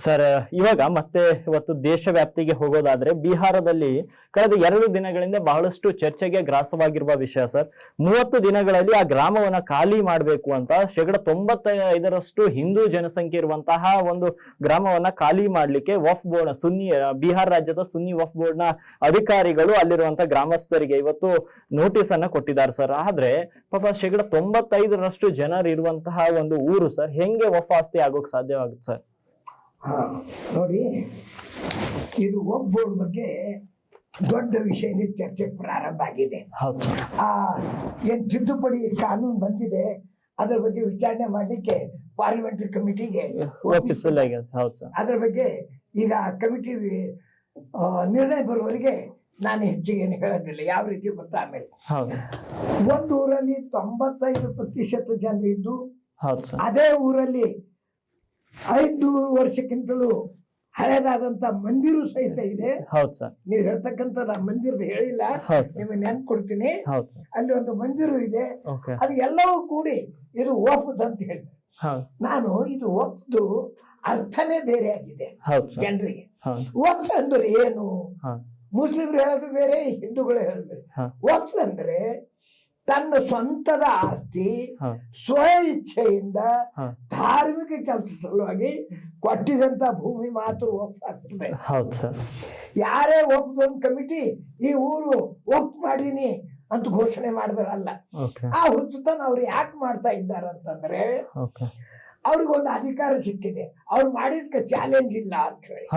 Sir, ಇವಾಗ ಮತ್ತೆ ಇವತ್ತು ದೇಶ ವ್ಯಾಪ್ತಿಗೆ ಹೋಗೋದಾದ್ರೆ ಬಿಹಾರದಲ್ಲಿ ಕಳೆದ 2 ದಿನಗಳಿಂದ ಬಹಳಷ್ಟು ಚರ್ಚೆಗೆ ಗ್ರಾಸವಾಗಿರುವ ವಿಷಯ ಸರ್. 30 ದಿನಗಳಲ್ಲಿ ಆ ಗ್ರಾಮವನ್ನ ಖಾಲಿ ಮಾಡಬೇಕು ಅಂತ 95% ಹಿಂದೂ ಜನಸಂಖ್ಯೆ ಇರುವಂತಹ ಒಂದು ಗ್ರಾಮವನ್ನ ಖಾಲಿ ಮಾಡ್ಲಿಕ್ಕೆ ವಫ್ ಬೋರ್ಡ್ ಸುನ್ನಿ ಬಿಹಾರ ರಾಜ್ಯದ ಸುನ್ನಿ ವಫ್ ಬೋರ್ಡ್ ನ ಅಧಿಕಾರಿಗಳು ಅಲ್ಲಿರುವಂತಹ ಗ್ರಾಮಸ್ಥರಿಗೆ ಇವತ್ತು ನೋಟಿಸ್ ಅನ್ನ ಕೊಟ್ಟಿದ್ದಾರೆ ಸರ್. ಆದ್ರೆ ಪಾಪ 95% ಜನರು ಇರುವಂತಹ ಒಂದು ಊರು ಸರ್, ಹೆಂಗೆ ವಫ್ ಆಸ್ತಿ ಆಗೋಕ್ ಸಾಧ್ಯವಾಗುತ್ತೆ ಸರ್? ನೋಡಿ, ಇದು ವಕ್ಫ್ ಬೋರ್ಡ್ ಬಗ್ಗೆ ದೊಡ್ಡ ವಿಷಯನೇ ಚರ್ಚೆ ಪ್ರಾರಂಭ ಆಗಿದೆ. ಏನ್ ತಿದ್ದುಪಡಿ ಕಾನೂನು ಬಂದಿದೆ ಅದ್ರ ಬಗ್ಗೆ ವಿಚಾರಣೆ ಮಾಡ್ಲಿಕ್ಕೆ ಪಾರ್ಲಿಮೆಂಟರಿ ಕಮಿಟಿಗೆ ಅದ್ರ ಬಗ್ಗೆ ಈಗ ಕಮಿಟಿ ನಿರ್ಣಯ ಬರುವವರೆಗೆ ನಾನು ಹೆಚ್ಚಿಗೆ ಏನು ಹೇಳೋದಿಲ್ಲ. ಯಾವ ರೀತಿ ಗೊತ್ತಾ, ಆಮೇಲೆ ಒಂದು ಊರಲ್ಲಿ 95% ಜನರು ಇದ್ದು ಅದೇ ಊರಲ್ಲಿ 500 ವರ್ಷಕ್ಕಿಂತಲೂ ಹಳೆದಾದಂತ ಮಂದಿರು ಸಹಿತ ಇದೆ. ನೀವು ಹೇಳ್ತಕ್ಕಂಥ ಮಂದಿರದ ಹೇಳಿಲ್ಲ, ನಿಮಗೆ ನೆನ್ಪು ಕೊಡ್ತೀನಿ. ಅಲ್ಲಿ ಒಂದು ಮಂದಿರು ಇದೆ, ಅದು ಎಲ್ಲವೂ ಕೂಡಿ ಇದು ವಕ್ಫ್ ಅಂತ ಹೇಳಿ. ನಾನು ಇದು ವಕ್ಫ್ದು ಅರ್ಥನೇ ಬೇರೆ ಆಗಿದೆ ಜನರಿಗೆ. ವಕ್ಫ್ ಅಂದ್ರೆ ಏನು? ಮುಸ್ಲಿಮ್ರು ಹೇಳೋದು ಬೇರೆ, ಹಿಂದೂಗಳು ಹೇಳೋದು ಬೇರೆ. ವಕ್ಫ್ ಅಂದ್ರೆ ತನ್ನ ಸ್ವಂತದ ಆಸ್ತಿ ಸ್ವ ಇಚ್ಛೆಯಿಂದ ಧಾರ್ಮಿಕ ಕೆಲಸ ಸಲುವಾಗಿ ಕೊಟ್ಟಿದಂತ ಭೂಮಿ ಮಾತ್ರ ವಕ್ಫ್ ಆಗ್ತದೆ. ಯಾರೇ ವಕ್ಫ್ ಒಂದು ಕಮಿಟಿ ಈ ಊರು ವಕ್ಫ್ ಮಾಡೀನಿ ಅಂತ ಘೋಷಣೆ ಮಾಡಿದ್ರಲ್ಲ, ಆ ಹುಚ್ಚುತನ ಅವ್ರು ಯಾಕೆ ಮಾಡ್ತಾ ಇದ್ದಾರೆ ಅಂತಂದ್ರೆ ಅವ್ರಿಗೊಂದು ಅಧಿಕಾರ ಸಿಕ್ಕಿದೆ, ಅವ್ರು ಮಾಡಿದ್ಕೆ ಚಾಲೆಂಜ್ ಇಲ್ಲ ಅಂತ ಹೇಳಿ.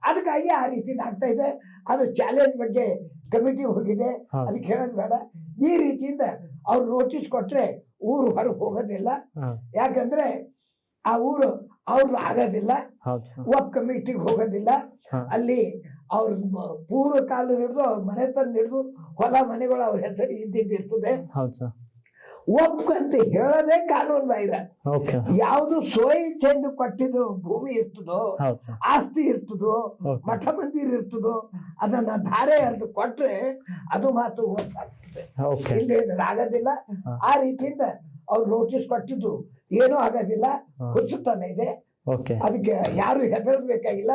ಅದಕ್ಕಾಗಿ ಆ ರೀತಿ ಆಗ್ತಾ ಇದೆ. ಅದು ಚಾಲೆಂಜ್ ಬಗ್ಗೆ ಕಮಿಟಿ ಹೋಗಿದೆ, ಅದಕ್ಕೆ ಹೇಳೋದು ಬೇಡ. ಈ ರೀತಿಯಿಂದ ಅವ್ರು ನೋಟಿಸ್ ಕೊಟ್ರೆ ಊರು ಹೊರಗೆ ಹೋಗೋದಿಲ್ಲ. ಯಾಕಂದ್ರೆ ಆ ಊರು ಅವ್ರದ್ದು ಆಗೋದಿಲ್ಲ, ವಕ್ಫ್ ಕಮಿಟಿಗೆ ಹೋಗೋದಿಲ್ಲ. ಅಲ್ಲಿ ಅವ್ರ ಪೂರ್ವ ಕಾಲ ಹಿಡಿದು ಅವ್ರ ಮನೆತನ ಹಿಡಿದು ಹೊಲ ಮನೆಗಳು ಅವ್ರ ಹೆಸರು ಇದ್ದಿರ್ತದೆ. ವಕ್ಫ್ ಅಂತ ಹೇಳೋದೇ ಕಾನೂನು ಬಾಹಿರ. ಯಾವುದು ಸ್ವ ಇಚ್ಛೆಯಿಂದ ಕೊಟ್ಟಿದ್ದು ಭೂಮಿ ಇರ್ತದೋ, ಆಸ್ತಿ ಇರ್ತದೋ, ಮಠ ಮಂದಿರ ಇರ್ತದೋ, ಅದನ್ನ ಧಾರೆ ಹರಿದು ಕೊಟ್ರೆ ಅದು ಮಾತ್ರ ವಕ್ಫ್ ಆಗ್ತದೆ. ಇಲ್ಲಿ ಆಗೋದಿಲ್ಲ. ಆ ರೀತಿಯಿಂದ ಅವ್ರು ನೋಟಿಸ್ ಕೊಟ್ಟಿದ್ದು ಏನೂ ಆಗೋದಿಲ್ಲ, ಹುಚ್ಚುತನ ಇದೆ. ಅದಕ್ಕೆ ಯಾರು ಹೆದರ್ಬೇಕಾಗಿಲ್ಲ.